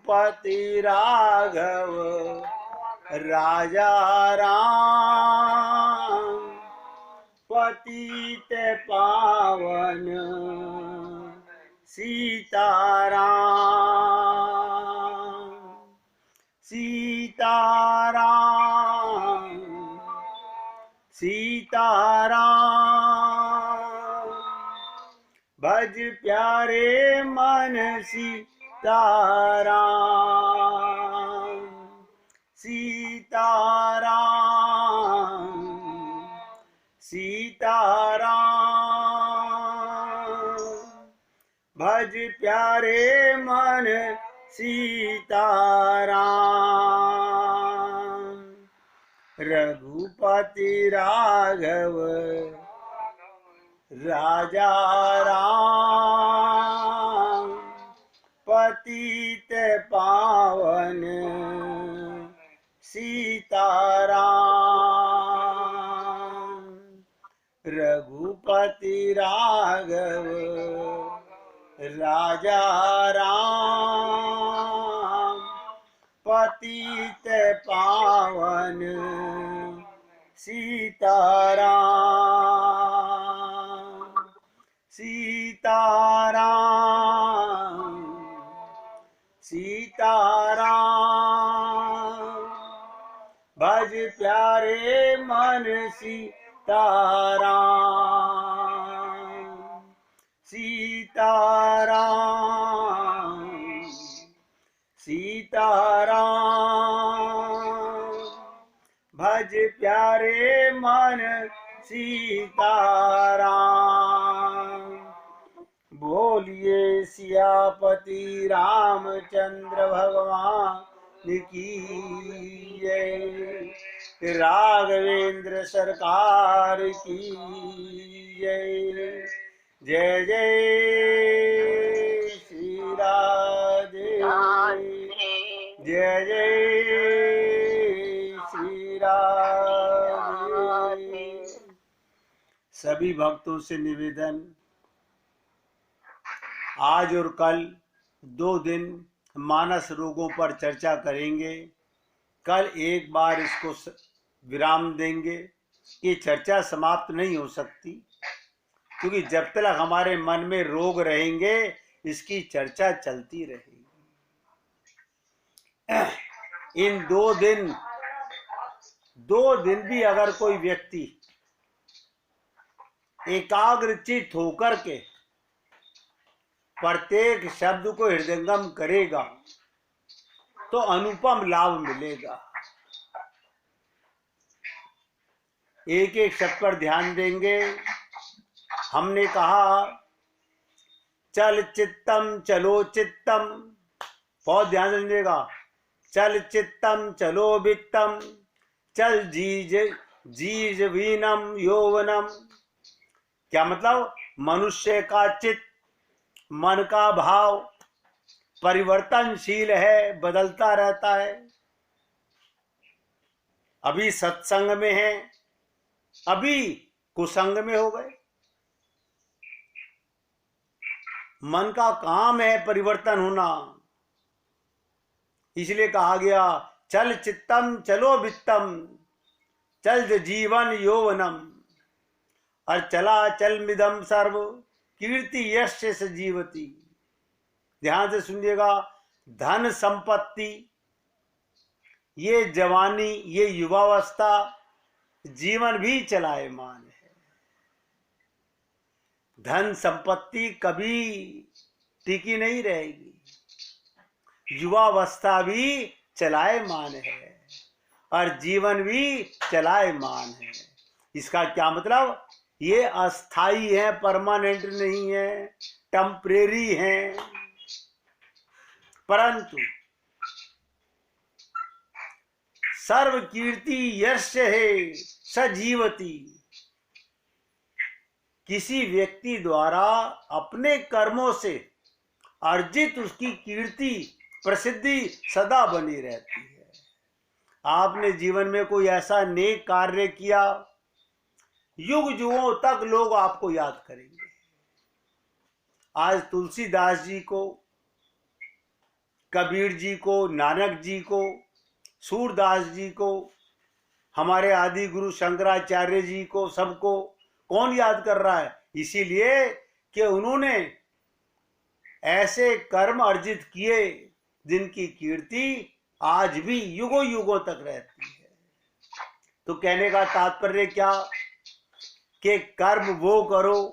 रघुपति राघव राजा राम, पतित पावन सीताराम। सीताराम सीताराम, भज प्यारे मन सीताराम। सीताराम सीताराम, भज प्यारे मन सीताराम। रघुपति राघव राजा राम, पतित पावन सीताराम। रघुपति राघव राजा राम, पतित पावन सीताराम। सीताराम सीताराम, भज प्यारे मन सीताराम। सीताराम सीताराम, भज प्यारे मन सीताराम। बोलिए सियापति रामचंद्र भगवान की जय, राघवेंद्र सरकार की जय। जय जय श्री राधे, जय जय श्री राधे। सभी भक्तों से निवेदन, आज और कल 2 दिन मानस रोगों पर चर्चा करेंगे। कल एक बार इसको विराम देंगे। ये चर्चा समाप्त नहीं हो सकती, क्योंकि जब तक हमारे मन में रोग रहेंगे इसकी चर्चा चलती रहेगी। इन 2 दिन भी अगर कोई व्यक्ति एकाग्रचित होकर के प्रत्येक शब्द को हृदयंगम करेगा तो अनुपम लाभ मिलेगा। एक एक शब्द पर ध्यान देंगे। हमने कहा चल चित्तम चलो चित्तम, बहुत ध्यान से सुनिएगा। चल चित्तम चलो वित्तम, चल जीज वीनम यौवनम। क्या मतलब? मनुष्य का चित्त, मन का भाव परिवर्तनशील है, बदलता रहता है। अभी सत्संग में है, अभी कुसंग में हो गए। मन का काम है परिवर्तन होना, इसलिए कहा गया चल चित्तम चलो वित्तम, चल जीवन यौवनम। और चला चल मिदम सर्व कीर्ति यश सजीवती। ध्यान से सुनिएगा। धन संपत्ति, ये जवानी, ये युवावस्था, जीवन भी चलायमान है। धन संपत्ति कभी टिकी नहीं रहेगी, युवावस्था भी चलायमान है और जीवन भी चलायमान है। इसका क्या मतलब? ये अस्थाई है, परमानेंट नहीं है, टेम्परेरी है। परंतु सर्व कीर्ति यश है सजीवती। किसी व्यक्ति द्वारा अपने कर्मों से अर्जित उसकी कीर्ति प्रसिद्धि सदा बनी रहती है। आपने जीवन में कोई ऐसा नेक कार्य किया, युग युगों तक लोग आपको याद करेंगे। आज तुलसीदास जी को कबीर जी को, नानक जी को, सूरदास जी को, हमारे आदि गुरु शंकराचार्य जी को, सबको कौन याद कर रहा है? इसीलिए कि उन्होंने ऐसे कर्म अर्जित किए जिनकी कीर्ति आज भी युगों युगों तक रहती है। तो कहने का तात्पर्य क्या? कि कर्म वो करो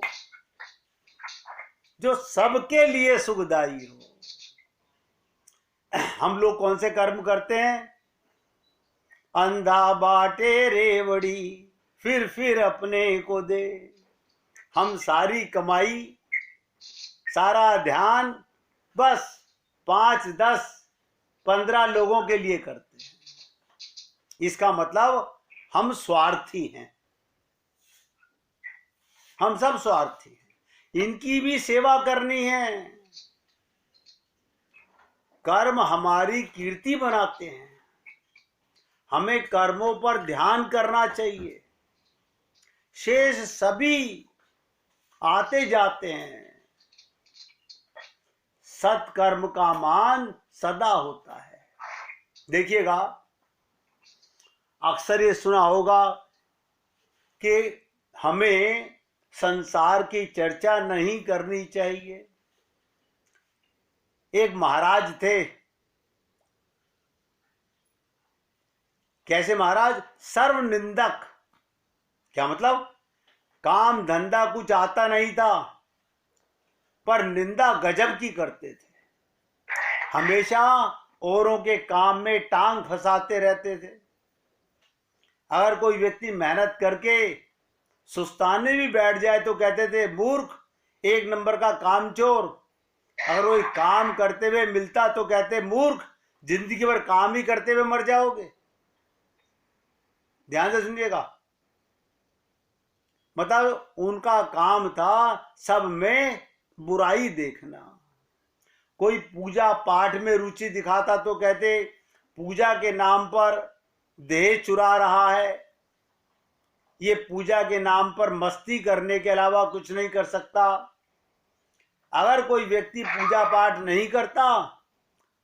जो सबके लिए सुखदायी हो। हम लोग कौन से कर्म करते हैं? अंधा बाटे रेवड़ी फिर अपने को दे। हम सारी कमाई, सारा ध्यान बस 5, 10, 15 लोगों के लिए करते हैं। इसका मतलब हम स्वार्थी हैं। हम सब स्वार्थी हैं। इनकी भी सेवा करनी है। कर्म हमारी कीर्ति बनाते हैं। हमें कर्मों पर ध्यान करना चाहिए। शेष सभी आते जाते हैं। सत्कर्म का मान सदा होता है। देखिएगा, अक्सर ये सुना होगा कि हमें संसार की चर्चा नहीं करनी चाहिए। एक महाराज थे। कैसे महाराज? सर्वनिंदक। क्या मतलब? काम धंधा कुछ आता नहीं था, पर निंदा गजब की करते थे। हमेशा औरों के काम में टांग फंसाते रहते थे। अगर कोई व्यक्ति मेहनत करके सुस्ताने भी बैठ जाए तो कहते थे मूर्ख, 1 नंबर का कामचोर। अगर कोई काम करते हुए मिलता तो कहते मूर्ख, जिंदगी भर काम ही करते हुए मर जाओगे। ध्यान से सुनिएगा। मतलब उनका काम था सब में बुराई देखना। कोई पूजा पाठ में रुचि दिखाता तो कहते पूजा के नाम पर देह चुरा रहा है, ये पूजा के नाम पर मस्ती करने के अलावा कुछ नहीं कर सकता। अगर कोई व्यक्ति पूजा पाठ नहीं करता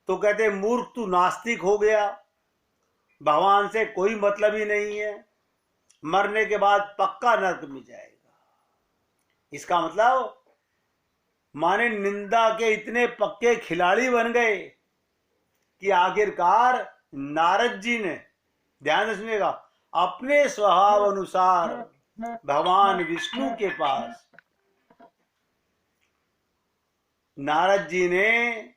तो कहते मूर्ख, तू नास्तिक हो गया, भगवान से कोई मतलब ही नहीं है, मरने के बाद पक्का नरक में जाएगा। इसका मतलब माने निंदा के इतने पक्के खिलाड़ी बन गए कि आखिरकार नारद जी ने, ध्यान से सुनिएगा, अपने स्वभाव अनुसार भगवान विष्णु के पास, नारद जी ने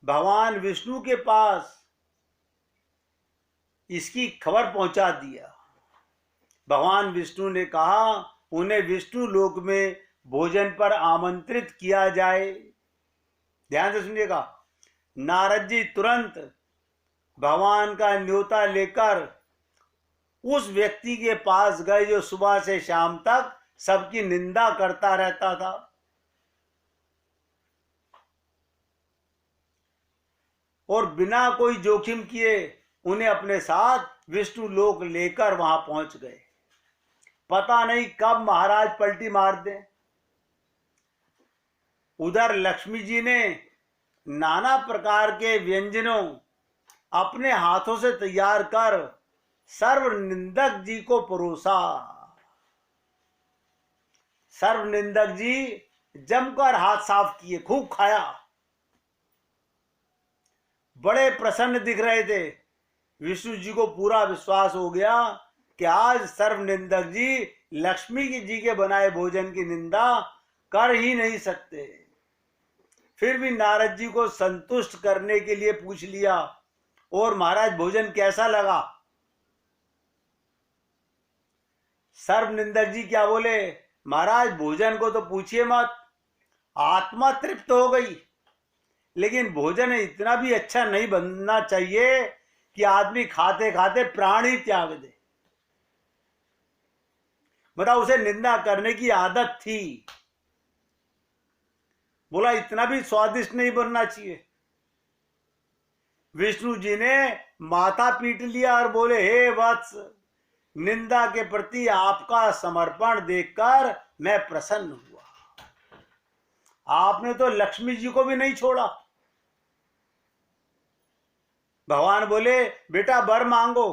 भगवान विष्णु के पास इसकी खबर पहुंचा दिया। भगवान विष्णु ने कहा उन्हें विष्णु लोक में भोजन पर आमंत्रित किया जाए। ध्यान से सुनिएगा। नारद जी तुरंत भगवान का न्योता लेकर उस व्यक्ति के पास गए जो सुबह से शाम तक सबकी निंदा करता रहता था। और बिना कोई जोखिम किए उन्हें अपने साथ विष्णु लोक लेकर वहां पहुंच गए। पता नहीं कब महाराज पलटी मार दें। उधर लक्ष्मी जी ने नाना प्रकार के व्यंजनों अपने हाथों से तैयार कर सर्वनिंदक जी को परोसा। सर्वनिंदक जी जमकर हाथ साफ किए, खूब खाया, बड़े प्रसन्न दिख रहे थे। विष्णु जी को पूरा विश्वास हो गया कि आज सर्वनिंदक जी लक्ष्मी जी के बनाए भोजन की निंदा कर ही नहीं सकते। फिर भी नारद जी को संतुष्ट करने के लिए पूछ लिया, और महाराज भोजन कैसा लगा? सर्वनिंदक जी क्या बोले? महाराज भोजन को तो पूछिए मत, आत्मा तृप्त हो गई, लेकिन भोजन इतना भी अच्छा नहीं बनना चाहिए कि आदमी खाते खाते प्राण ही त्याग दे। मतलब उसे निंदा करने की आदत थी। बोला इतना भी स्वादिष्ट नहीं बनना चाहिए। विष्णु जी ने माथा पीट लिया और बोले हे वत्स, निंदा के प्रति आपका समर्पण देखकर मैं प्रसन्न हुआ। आपने तो लक्ष्मी जी को भी नहीं छोड़ा। भगवान बोले बेटा वर मांगो।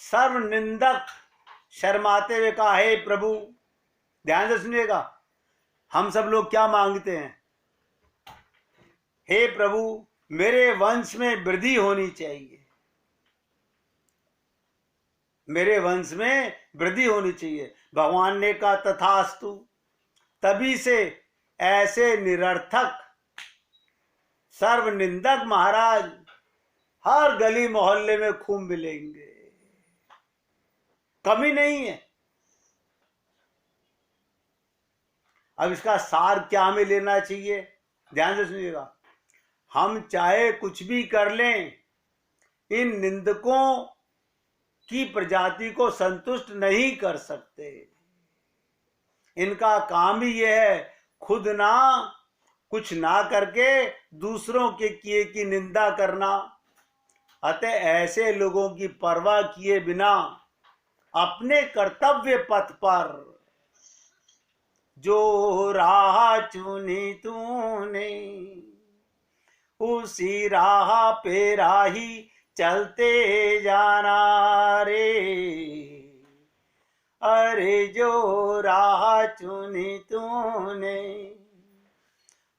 सर्व निंदक शर्माते हुए कहा हे प्रभु, ध्यान से सुनिएगा, हम सब लोग क्या मांगते हैं? हे प्रभु मेरे वंश में वृद्धि होनी चाहिए, मेरे वंश में वृद्धि होनी चाहिए। भगवान ने कहा तथास्तु। तभी से ऐसे निरर्थक सर्वनिंदक महाराज हर गली मोहल्ले में खूब मिलेंगे, कमी नहीं है। अब इसका सार क्या हमें लेना चाहिए? ध्यान से सुनिएगा, हम चाहे कुछ भी कर लें, इन निंदकों की प्रजाति को संतुष्ट नहीं कर सकते। इनका काम ही यह है खुद ना कुछ ना करके दूसरों के किए की निंदा करना। अतः ऐसे लोगों की परवाह किए बिना अपने कर्तव्य पथ पर जो राह चुनी तूने, उसी राह पे राही चलते जाना रे। अरे जो राह चुनी तूने,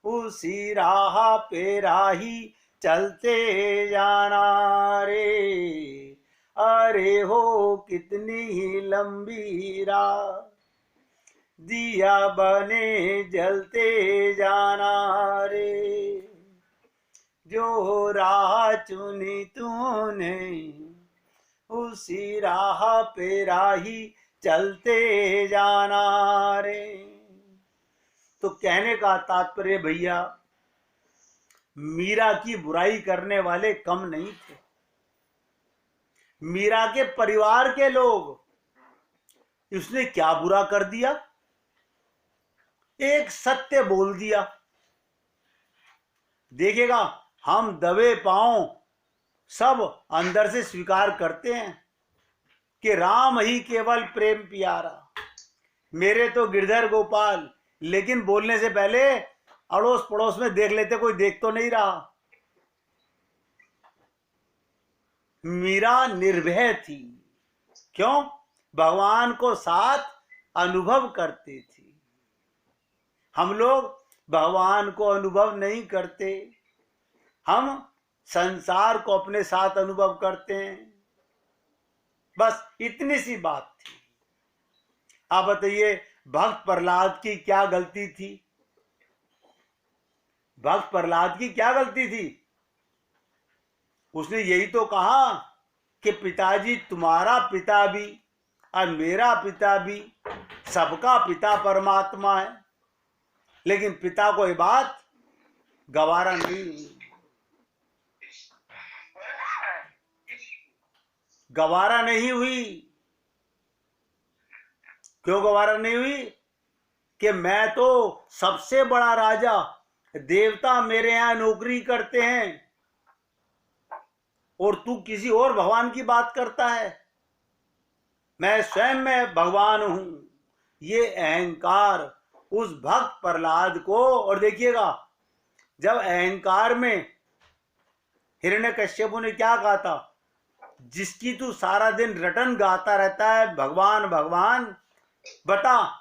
उसी राह पे राही चलते जाना रे। अरे हो कितनी ही लंबी राह, दिया बने जलते जाना रे। जो राह चुनी तूने, उसी राह पे राही चलते जाना रे। तो कहने का तात्पर्य भैया, मीरा की बुराई करने वाले कम नहीं थे। मीरा के परिवार के लोग, उसने क्या बुरा कर दिया? एक सत्य बोल दिया। देखिएगा, हम दबे पांव सब अंदर से स्वीकार करते हैं कि राम ही केवल प्रेम प्यारा, मेरे तो गिरधर गोपाल, लेकिन बोलने से पहले अड़ोस पड़ोस में देख लेते कोई देख तो नहीं रहा। मीरा निर्भय थी। क्यों? भगवान को साथ अनुभव करती थी। हम लोग भगवान को अनुभव नहीं करते, हम संसार को अपने साथ अनुभव करते हैं। बस इतनी सी बात थी। आप बताइए, भक्त प्रहलाद की क्या गलती थी? भक्त प्रहलाद की क्या गलती थी? उसने यही तो कहा कि पिताजी तुम्हारा पिता भी और मेरा पिता भी, सबका पिता परमात्मा है। लेकिन पिता को ये बात गवारा नहीं हुई। गवारा नहीं हुई। क्यों गवारा नहीं हुई? कि मैं तो सबसे बड़ा राजा, देवता मेरे यहां नौकरी करते हैं और तू किसी और भगवान की बात करता है। मैं स्वयं में भगवान हूं। ये अहंकार उस भक्त प्रहलाद को, और देखिएगा, जब अहंकार में हिरण्यकश्यप ने क्या कहा था, जिसकी तू सारा दिन रटन गाता रहता है भगवान भगवान, बता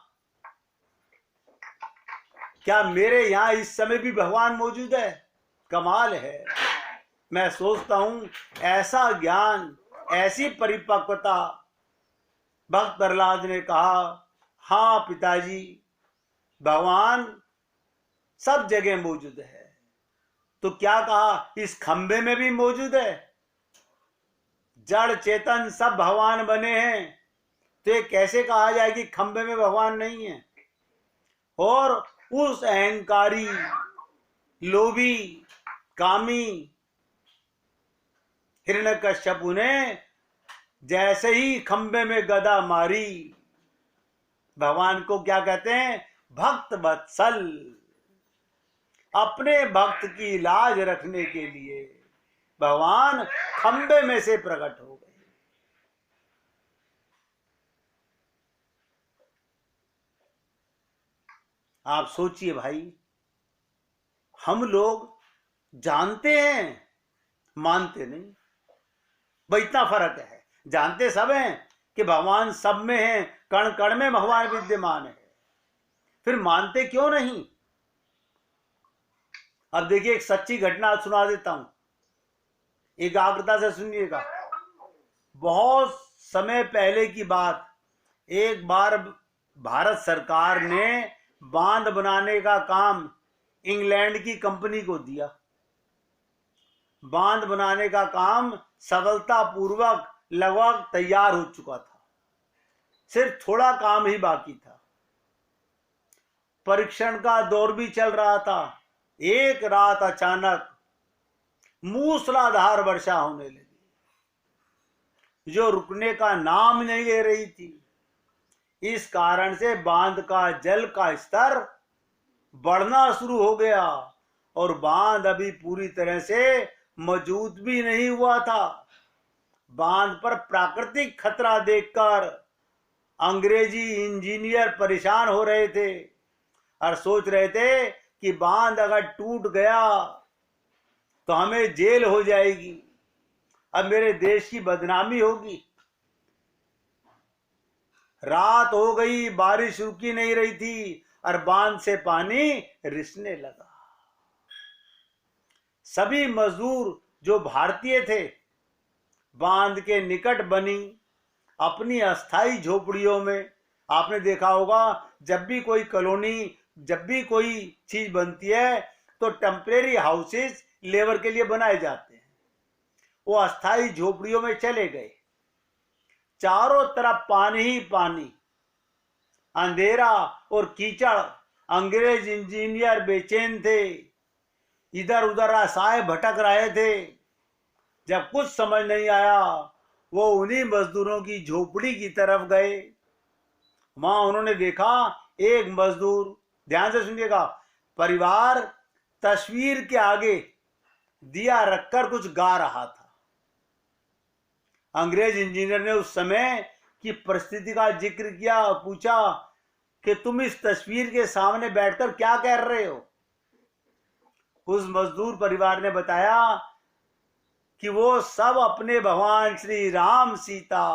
क्या मेरे यहां इस समय भी भगवान मौजूद है? कमाल है। मैं सोचता हूं ऐसा ज्ञान, ऐसी परिपक्वता। भक्त प्रहलाद ने कहा, हाँ पिताजी, भगवान सब जगह मौजूद है। तो क्या कहा, इस खंबे में भी मौजूद है। जड़ चेतन सब भगवान बने हैं, तो ये कैसे कहा जाए कि खंबे में भगवान नहीं है? और उस अहंकारी, लोभी, कामी हिरण्यकश्यप ने जैसे ही खंबे में गदा मारी, भगवान को क्या कहते हैं? भक्त वत्सल। अपने भक्त की लाज रखने के लिए भगवान खंबे में से प्रकट हो गए। आप सोचिए भाई, हम लोग जानते हैं मानते नहीं। भाई इतना फर्क है। जानते सब हैं कि भगवान सब में है, कण कण में भगवान विद्यमान है, फिर मानते क्यों नहीं? अब देखिए एक सच्ची घटना सुना देता हूं, एकाग्रता से सुनिएगा। बहुत समय पहले की बात, एक बार भारत सरकार ने बांध बनाने का काम इंग्लैंड की कंपनी को दिया। बांध बनाने का काम सफलतापूर्वक लगभग तैयार हो चुका था, सिर्फ थोड़ा काम ही बाकी था। परीक्षण का दौर भी चल रहा था। एक रात अचानक मूसलाधार वर्षा होने लगी, जो रुकने का नाम नहीं ले रही थी। इस कारण से बांध का जल का स्तर बढ़ना शुरू हो गया और बांध अभी पूरी तरह से मौजूद भी नहीं हुआ था। बांध पर प्राकृतिक खतरा देखकर अंग्रेजी इंजीनियर परेशान हो रहे थे और सोच रहे थे कि बांध अगर टूट गया तो हमें जेल हो जाएगी, अब मेरे देश की बदनामी होगी। रात हो गई, बारिश रुकी नहीं रही थी और बांध से पानी रिसने लगा। सभी मजदूर जो भारतीय थे बांध के निकट बनी अपनी अस्थाई झोपड़ियों में, आपने देखा होगा जब भी कोई कॉलोनी, जब भी कोई चीज बनती है तो टेम्परेरी हाउसेस लेबर के लिए बनाए जाते हैं, वो अस्थाई झोपड़ियों में चले गए। चारों तरफ पानी ही पानी, अंधेरा और कीचड़। अंग्रेज इंजीनियर बेचैन थे, इधर उधर आशाएं भटक रहे थे। जब कुछ समझ नहीं आया वो उन्हीं मजदूरों की झोपड़ी की तरफ गए। वहां उन्होंने देखा एक मजदूर, ध्यान से सुनिएगा, परिवार तस्वीर के आगे दिया रखकर कुछ गा रहा था। अंग्रेज इंजीनियर ने उस समय की परिस्थिति का जिक्र किया, पूछा कि तुम इस तस्वीर के सामने बैठकर क्या कह रहे हो? उस मजदूर परिवार ने बताया कि वो सब अपने भगवान श्री राम, सीता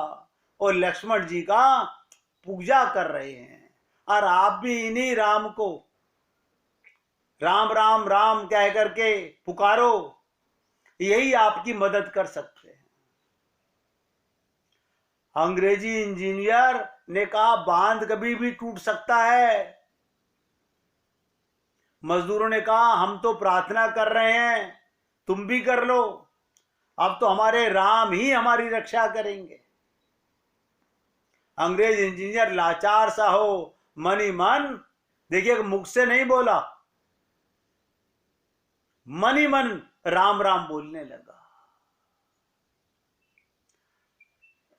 और लक्ष्मण जी का पूजा कर रहे हैं और आप भी इन्हीं राम को राम राम राम कह करके पुकारो, यही आपकी मदद कर सकते हैं। अंग्रेजी इंजीनियर ने कहा बांध कभी भी टूट सकता है। मजदूरों ने कहा हम तो प्रार्थना कर रहे हैं, तुम भी कर लो, अब तो हमारे राम ही हमारी रक्षा करेंगे। अंग्रेज इंजीनियर लाचार सा हो मन ही मन, देखिए मुख से नहीं बोला, मन ही मन राम राम बोलने लगा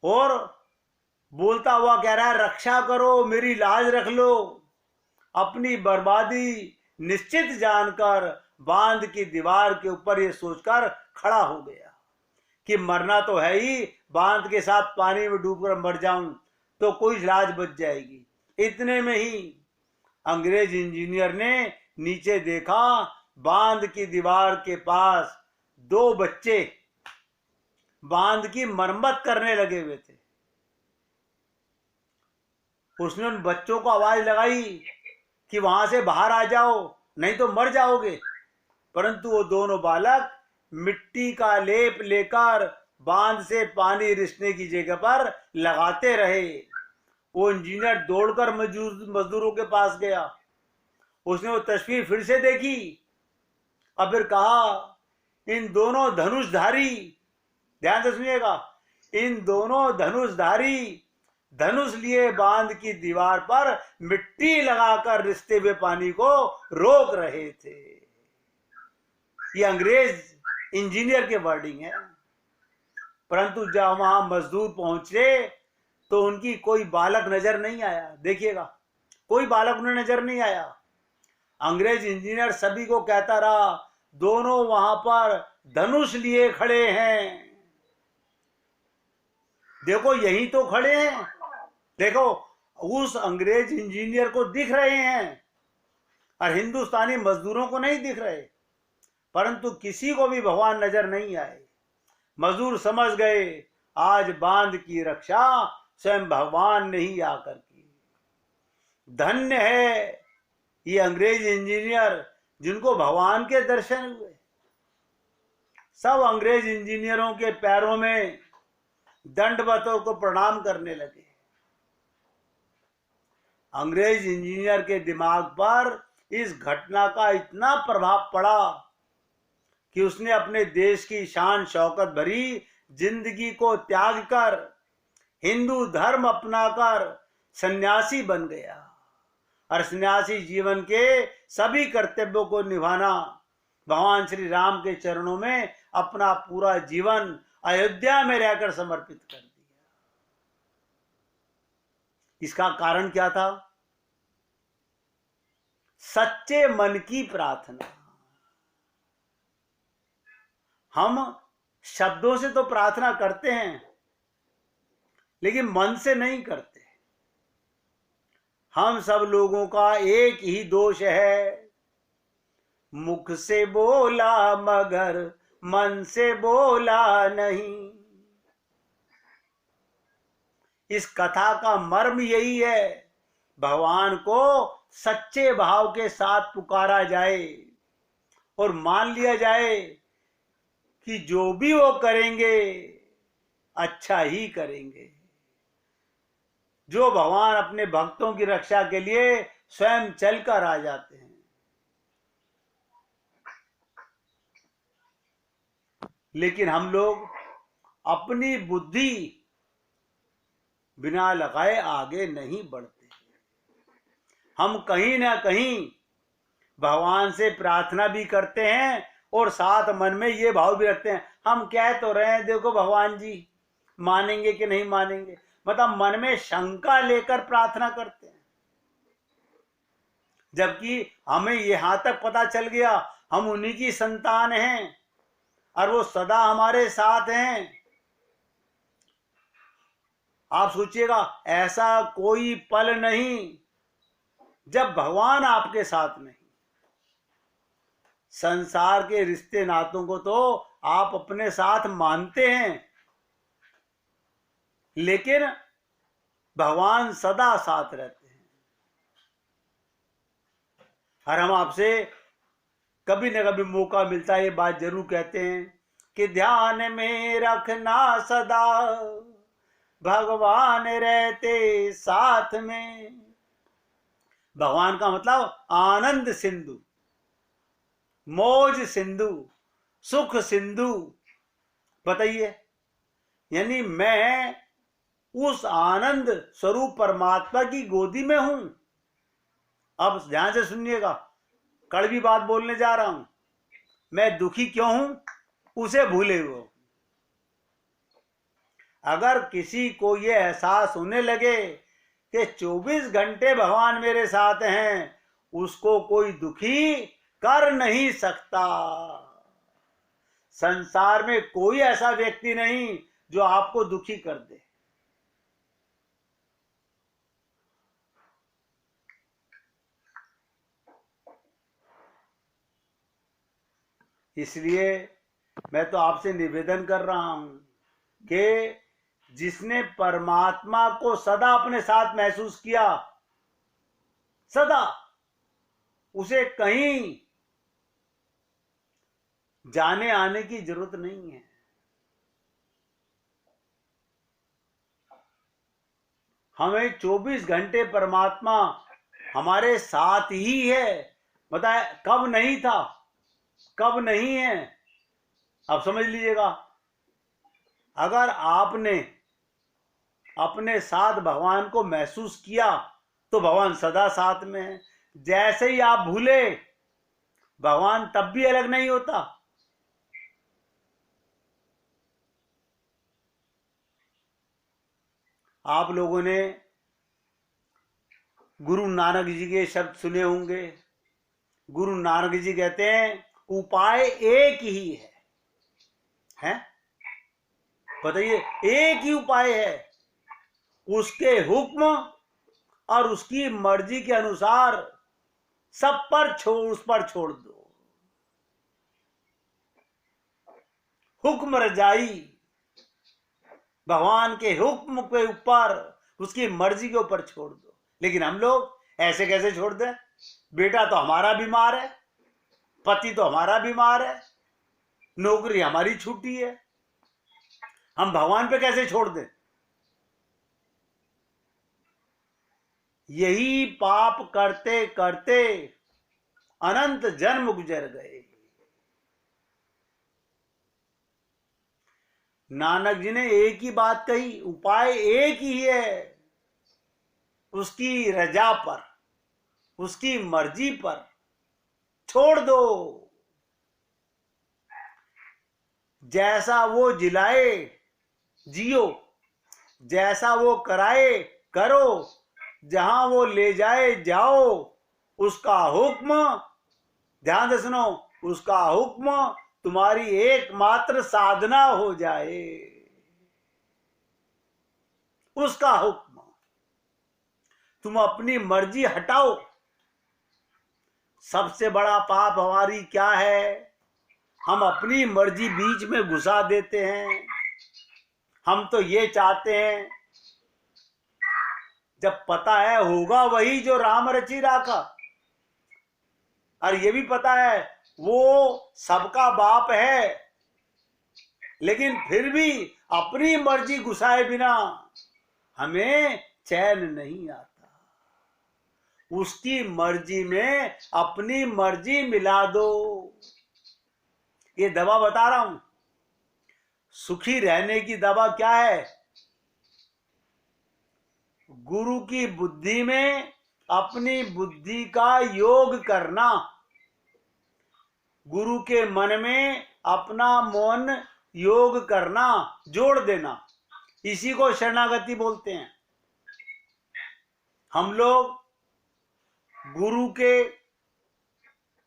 और बोलता हुआ कह रहा है रक्षा करो, मेरी लाज रख लो। अपनी बर्बादी निश्चित जानकर बांध की दीवार के ऊपर ये सोचकर खड़ा हो गया कि मरना तो है ही, बांध के साथ पानी में डूबकर मर जाऊं तो कोई लाज बच जाएगी। इतने में ही अंग्रेज इंजीनियर ने नीचे देखा, बांध की दीवार के पास दो बच्चे बांध की मरम्मत करने लगे हुए थे। उसने उन बच्चों को आवाज लगाई कि वहां से बाहर आ जाओ, नहीं तो मर जाओगे। परंतु वो दोनों बालक मिट्टी का लेप लेकर बांध से पानी रिसने की जगह पर लगाते रहे। वो इंजीनियर दौड़कर मजदूरों के पास गया, उसने वो तस्वीर फिर से देखी और फिर कहा इन दोनों धनुषधारी, ध्यान से सुनिएगा, इन दोनों धनुषधारी धनुष लिए बांध की दीवार पर मिट्टी लगाकर रिसते हुए पानी को रोक रहे थे। ये अंग्रेज इंजीनियर के वर्डिंग है। परंतु जब वहां मजदूर पहुंचे तो उनकी कोई बालक नजर नहीं आया। देखिएगा, कोई बालक उन्हें नजर नहीं आया। अंग्रेज इंजीनियर सभी को कहता रहा दोनों वहां पर धनुष लिए खड़े हैं, देखो यही तो खड़े हैं, देखो उस अंग्रेज इंजीनियर को दिख रहे हैं और हिंदुस्तानी मजदूरों को नहीं दिख रहे। परंतु किसी को भी भगवान नजर नहीं आए। मजदूर समझ गए आज बांध की रक्षा स्वयं भगवान ने ही आकर की। धन्य है ये अंग्रेज इंजीनियर जिनको भगवान के दर्शन हुए। सब अंग्रेज इंजीनियरों के पैरों में दंडवत को प्रणाम करने लगे। अंग्रेज इंजीनियर के दिमाग पर इस घटना का इतना प्रभाव पड़ा कि उसने अपने देश की शान शौकत भरी जिंदगी को त्याग कर हिंदू धर्म अपनाकर सन्यासी बन गया और सन्यासी जीवन के सभी कर्तव्यों को निभाना, भगवान श्री राम के चरणों में अपना पूरा जीवन अयोध्या में रहकर समर्पित कर दिया। इसका कारण क्या था? सच्चे मन की प्रार्थना। हम शब्दों से तो प्रार्थना करते हैं लेकिन मन से नहीं करते। हम सब लोगों का एक ही दोष है, मुख से बोला मगर मन से बोला नहीं। इस कथा का मर्म यही है, भगवान को सच्चे भाव के साथ पुकारा जाए और मान लिया जाए कि जो भी वो करेंगे अच्छा ही करेंगे। जो भगवान अपने भक्तों की रक्षा के लिए स्वयं चलकर आ जाते हैं। लेकिन हम लोग अपनी बुद्धि बिना लगाए आगे नहीं बढ़ते। हम कहीं ना कहीं भगवान से प्रार्थना भी करते हैं और साथ मन में ये भाव भी रखते हैं, हम कह तो रहे हैं देखो भगवान जी मानेंगे कि नहीं मानेंगे, मतलब मन में शंका लेकर प्रार्थना करते हैं। जबकि हमें यहां तक पता चल गया हम उन्हीं की संतान हैं और वो सदा हमारे साथ हैं। आप सोचिएगा ऐसा कोई पल नहीं जब भगवान आपके साथ नहीं। संसार के रिश्ते नातों को तो आप अपने साथ मानते हैं लेकिन भगवान सदा साथ रहते हैं। और हम आपसे कभी न कभी मौका मिलता है ये बात जरूर कहते हैं कि ध्यान में रखना सदा भगवान रहते साथ में। भगवान का मतलब आनंद सिंधु, मौज सिंधु, सुख सिंधु। बताइए, यानी मैं उस आनंद स्वरूप परमात्मा की गोदी में हूं। अब ध्यान से सुनिएगा, कड़वी बात बोलने जा रहा हूं। मैं दुखी क्यों हूं उसे भूले हुए। अगर किसी को यह एहसास होने लगे कि 24 घंटे भगवान मेरे साथ हैं, उसको कोई दुखी कर नहीं सकता। संसार में कोई ऐसा व्यक्ति नहीं जो आपको दुखी कर दे। इसलिए मैं तो आपसे निवेदन कर रहा हूं कि जिसने परमात्मा को सदा अपने साथ महसूस किया, सदा, उसे कहीं जाने आने की जरूरत नहीं है। हमें 24 घंटे परमात्मा हमारे साथ ही है। बताए कब नहीं था, कब नहीं है। अब समझ लीजिएगा, अगर आपने अपने साथ भगवान को महसूस किया तो भगवान सदा साथ में है। जैसे ही आप भूले, भगवान तब भी अलग नहीं होता। आप लोगों ने गुरु नानक जी के शब्द सुने होंगे। गुरु नानक जी कहते हैं उपाय एक ही है? बताइए, एक ही उपाय है, उसके हुक्म और उसकी मर्जी के अनुसार सब पर उस पर छोड़ दो। हुक्म रजाई, भगवान के हुक्म के ऊपर, उसकी मर्जी के ऊपर छोड़ दो। लेकिन हम लोग ऐसे कैसे छोड़ दें? बेटा तो हमारा बीमार है, पति तो हमारा बीमार है, नौकरी हमारी छूटी है, हम भगवान पे कैसे छोड़ दें? यही पाप करते करते अनंत जन्म गुजर गए। नानक जी ने एक ही बात कही, उपाय एक ही है, उसकी रजा पर, उसकी मर्जी पर छोड़ दो। जैसा वो जिलाए जियो, जैसा वो कराए करो, जहां वो ले जाए जाओ, उसका हुक्म, ध्यान से सुनो, उसका हुक्म तुम्हारी एकमात्र साधना हो जाए। उसका हुक्म, तुम अपनी मर्जी हटाओ। सबसे बड़ा पाप हमारी क्या है? हम अपनी मर्जी बीच में घुसा देते हैं। हम तो ये चाहते हैं, जब पता है होगा वही जो राम रची राखा, और ये भी पता है वो सबका बाप है, लेकिन फिर भी अपनी मर्जी घुसाए बिना हमें चैन नहीं आता। उसकी मर्जी में अपनी मर्जी मिला दो। ये दवा बता रहा हूं। सुखी रहने की दवा क्या है? गुरु की बुद्धि में अपनी बुद्धि का योग करना, गुरु के मन में अपना मन योग करना, जोड़ देना, इसी को शरणागति बोलते हैं। हम लोग गुरु के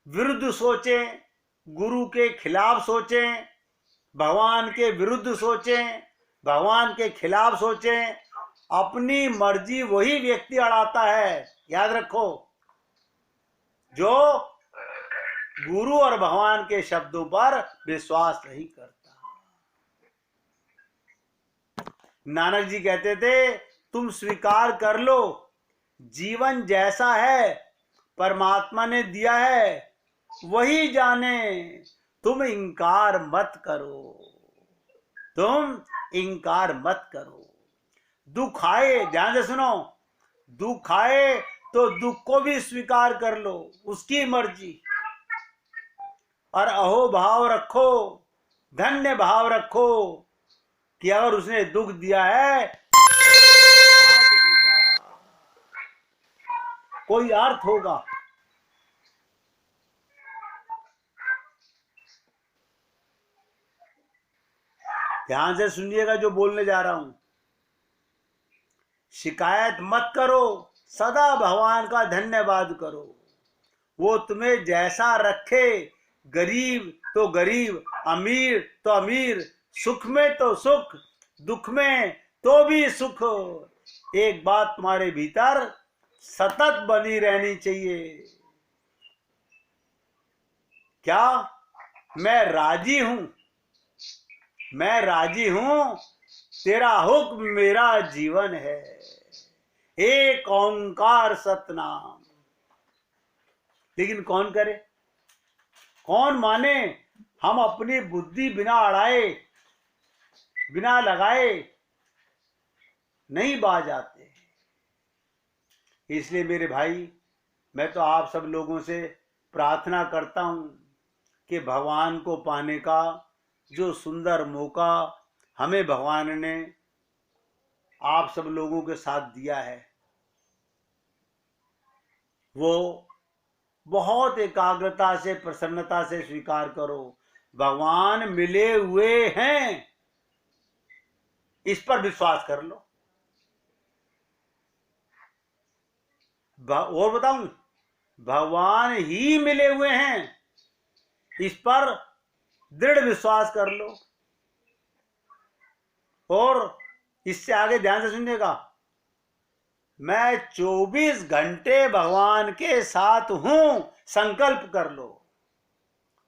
विरुद्ध सोचें, गुरु के खिलाफ सोचें, भगवान के विरुद्ध सोचें, भगवान के खिलाफ सोचें, अपनी मर्जी वही व्यक्ति अड़ाता है। याद रखो, जो गुरु और भगवान के शब्दों पर विश्वास नहीं करता। नानक जी कहते थे, तुम स्वीकार कर लो, जीवन जैसा है परमात्मा ने दिया है वही जाने, तुम इंकार मत करो, तुम इंकार मत करो। दुख आए, ध्यान से सुनो, दुख आए तो दुख को भी स्वीकार कर लो, उसकी मर्जी, और अहो भाव रखो, धन्य भाव रखो कि अगर उसने दुख दिया है कोई अर्थ होगा। ध्यान से सुनिएगा जो बोलने जा रहा हूं। शिकायत मत करो, सदा भगवान का धन्यवाद करो। वो तुम्हें जैसा रखे, गरीब तो गरीब, अमीर तो अमीर, सुख में तो सुख, दुख में तो भी सुख। एक बात तुम्हारे भीतर सतत बनी रहनी चाहिए, क्या? मैं राजी हूं, मैं राजी हूं, तेरा हुक्म मेरा जीवन है। एक ओंकार सतनाम। लेकिन कौन करे, कौन माने? हम अपनी बुद्धि बिना अड़ाए, बिना लगाए नहीं बाज आते। इसलिए मेरे भाई, मैं तो आप सब लोगों से प्रार्थना करता हूं कि भगवान को पाने का जो सुंदर मौका हमें भगवान ने आप सब लोगों के साथ दिया है, वो बहुत एकाग्रता से, प्रसन्नता से स्वीकार करो। भगवान मिले हुए हैं, इस पर विश्वास कर लो। और बताऊं, भगवान ही मिले हुए हैं, इस पर दृढ़ विश्वास कर लो। और इससे आगे ध्यान से सुनिएगा, मैं 24 घंटे भगवान के साथ हूं, संकल्प कर लो।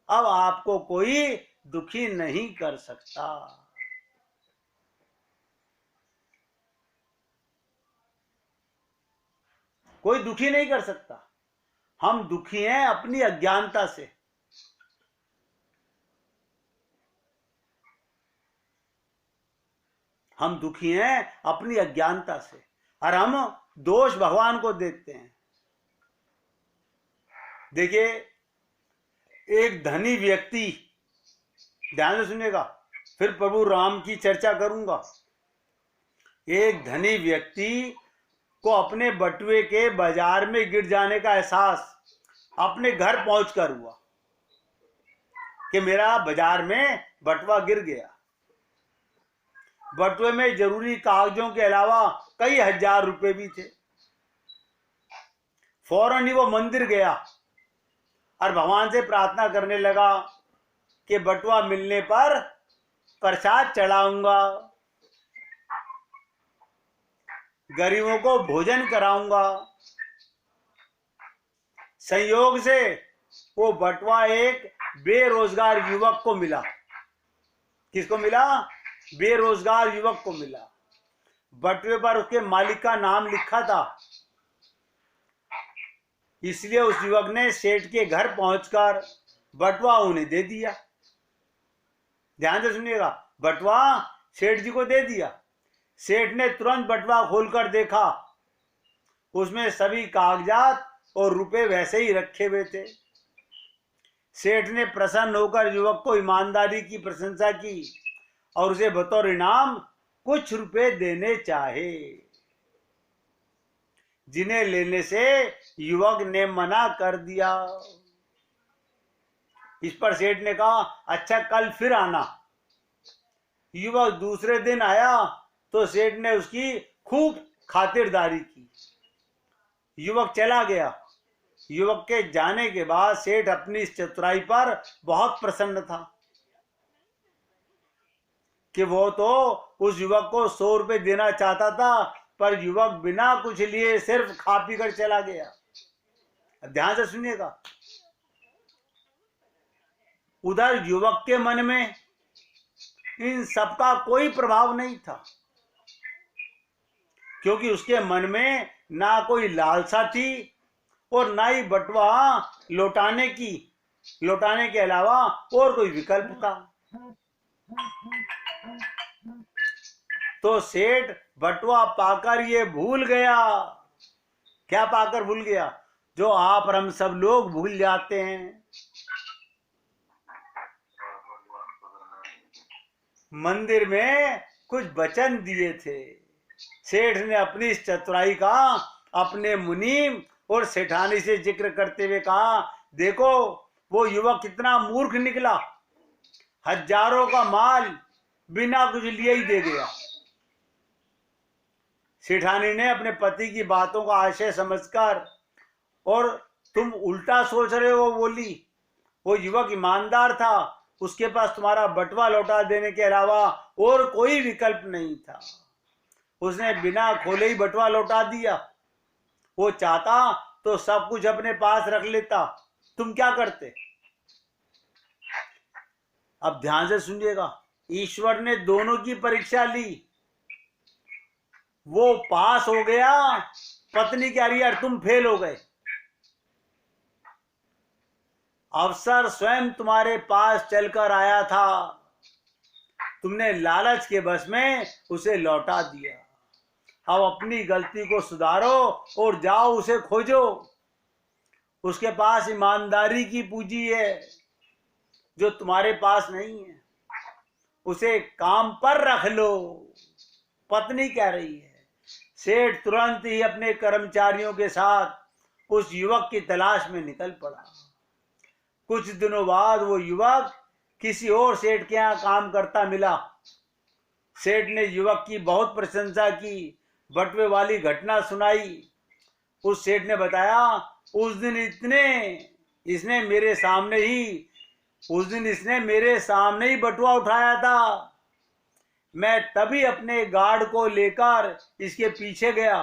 अब आपको कोई दुखी नहीं कर सकता। कोई दुखी नहीं कर सकता। हम दुखी हैं अपनी अज्ञानता से। हम दुखी हैं अपनी अज्ञानता से और हम दोष भगवान को देते हैं। देखिए, एक धनी व्यक्ति, ध्यान से सुनिएगा, फिर प्रभु राम की चर्चा करूंगा। एक धनी व्यक्ति को अपने बटुए के बाजार में गिर जाने का एहसास अपने घर पहुंचकर हुआ कि मेरा बाजार में बटुआ गिर गया। बटुए में जरूरी कागजों के अलावा कई हजार रुपए भी थे। फौरन ही वो मंदिर गया और भगवान से प्रार्थना करने लगा कि बटुआ मिलने पर प्रसाद चढ़ाऊंगा, गरीबों को भोजन कराऊंगा। संयोग से वो बटुआ एक बेरोजगार युवक को मिला। किसको मिला? बेरोजगार युवक को मिला। बटुए पर उसके मालिक का नाम लिखा था, इसलिए उस युवक ने सेठ के घर पहुंचकर बटुआ उन्हें दे दिया। ध्यान से सुनिएगा, बटुआ सेठ जी को दे दिया। सेठ ने तुरंत बटुआ खोलकर देखा, उसमें सभी कागजात और रुपए वैसे ही रखे हुए थे। सेठ ने प्रसन्न होकर युवक को ईमानदारी की प्रशंसा की और उसे बतौर इनाम कुछ रुपए देने चाहे, जिन्हें लेने से युवक ने मना कर दिया। इस पर सेठ ने कहा, अच्छा कल फिर आना। युवक दूसरे दिन आया तो सेठ ने उसकी खूब खातिरदारी की। युवक चला गया। युवक के जाने के बाद सेठ अपनी इस चतुराई पर बहुत प्रसन्न था कि वो तो उस युवक को 100 रुपए देना चाहता था, पर युवक बिना कुछ लिए सिर्फ खा पी कर चला गया। ध्यान से सुनिएगा, उधर युवक के मन में इन सबका कोई प्रभाव नहीं था, क्योंकि उसके मन में ना कोई लालसा थी और ना ही बटुआ लौटाने के अलावा और कोई विकल्प था। तो सेठ बटुआ पाकर ये भूल गया। क्या पाकर भूल गया? जो आप और हम सब लोग भूल जाते हैं। मंदिर में कुछ वचन दिए थे। सेठ ने अपनी इस चतुराई का अपने मुनीम और सेठानी से जिक्र करते हुए कहा, देखो वो युवक कितना मूर्ख निकला, हजारों का माल बिना कुछ लिए ही दे गया। सेठानी ने अपने पति की बातों का आशय समझकर, और तुम उल्टा सोच रहे हो, बोली। वो युवक ईमानदार था, उसके पास तुम्हारा बटुआ लौटा देने के अलावा और कोई विकल्प नहीं था। उसने बिना खोले ही बटुआ लौटा दिया। वो चाहता तो सब कुछ अपने पास रख लेता, तुम क्या करते? अब ध्यान से सुनिएगा, ईश्वर ने दोनों की परीक्षा ली। वो पास हो गया, पत्नी कह रही यार तुम फेल हो गए। अवसर स्वयं तुम्हारे पास चलकर आया था, तुमने लालच के बस में उसे लौटा दिया। अब अपनी गलती को सुधारो और जाओ उसे खोजो। उसके पास ईमानदारी की पूंजी है जो तुम्हारे पास नहीं है, उसे काम पर रख लो, पत्नी कह रही है। सेठ तुरंत ही अपने कर्मचारियों के साथ उस युवक की तलाश में निकल पड़ा। कुछ दिनों बाद वो युवक किसी और सेठ के यहाँ काम करता मिला। सेठ ने युवक की बहुत प्रशंसा की, बटुए वाली घटना सुनाई। उस सेठ ने बताया, उस दिन इसने मेरे सामने ही बटुआ उठाया था। मैं तभी अपने गार्ड को लेकर इसके पीछे गया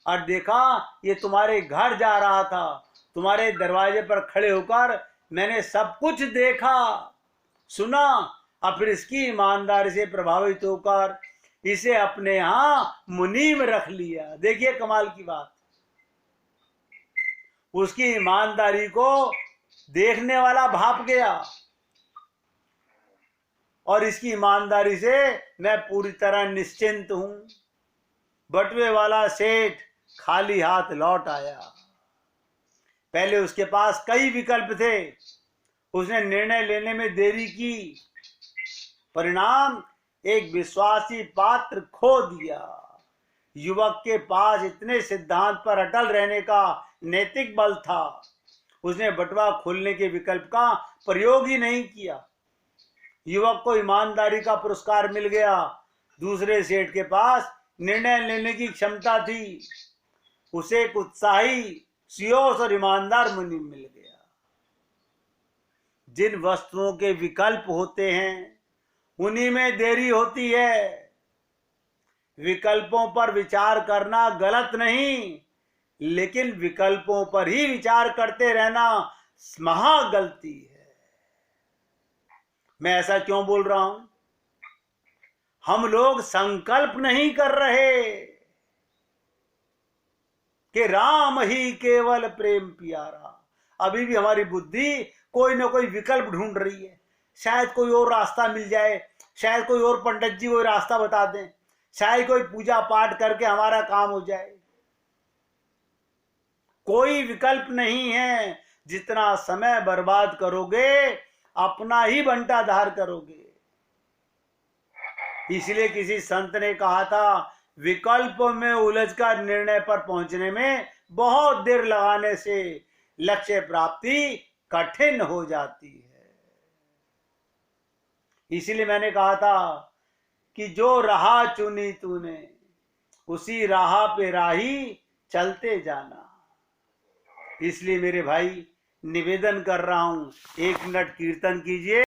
और देखा ये तुम्हारे घर जा रहा था। तुम्हारे दरवाजे पर खड़े होकर मैंने सब कुछ देखा सुना और फिर इसकी ईमानदारी से प्रभावित होकर इसे अपने यहां मुनि में रख लिया। देखिए कमाल की बात, उसकी ईमानदारी को देखने वाला भाप गया और इसकी ईमानदारी से मैं पूरी तरह निश्चिंत हूं। बटुए वाला सेठ खाली हाथ लौट आया। पहले उसके पास कई विकल्प थे, उसने निर्णय लेने में देरी की, परिणाम एक विश्वासी पात्र खो दिया। युवक के पास इतने सिद्धांत पर अटल रहने का नैतिक बल था, उसने बटुआ खोलने के विकल्प का प्रयोग ही नहीं किया। युवक को ईमानदारी का पुरस्कार मिल गया। दूसरे सेठ के पास निर्णय लेने की क्षमता थी, उसे एक उत्साही, सियोस और ईमानदार मुनि मिल गया। जिन वस्तुओं के विकल्प होते हैं उन्हीं में देरी होती है। विकल्पों पर विचार करना गलत नहीं, लेकिन विकल्पों पर ही विचार करते रहना महा गलती है। मैं ऐसा क्यों बोल रहा हूं? हम लोग संकल्प नहीं कर रहे कि राम ही केवल प्रेम प्यारा। अभी भी हमारी बुद्धि कोई ना कोई विकल्प ढूंढ रही है। शायद कोई और रास्ता मिल जाए, शायद कोई और पंडित जी कोई रास्ता बता दें, शायद कोई पूजा पाठ करके हमारा काम हो जाए। कोई विकल्प नहीं है। जितना समय बर्बाद करोगे अपना ही बंटाधार करोगे। इसलिए किसी संत ने कहा था, विकल्प में उलझकर निर्णय पर पहुंचने में बहुत देर लगाने से लक्ष्य प्राप्ति कठिन हो जाती है। इसलिए मैंने कहा था कि जो राह चुनी तूने उसी राह पे राही चलते जाना। इसलिए मेरे भाई निवेदन कर रहा हूं, 1 मिनट कीर्तन कीजिए।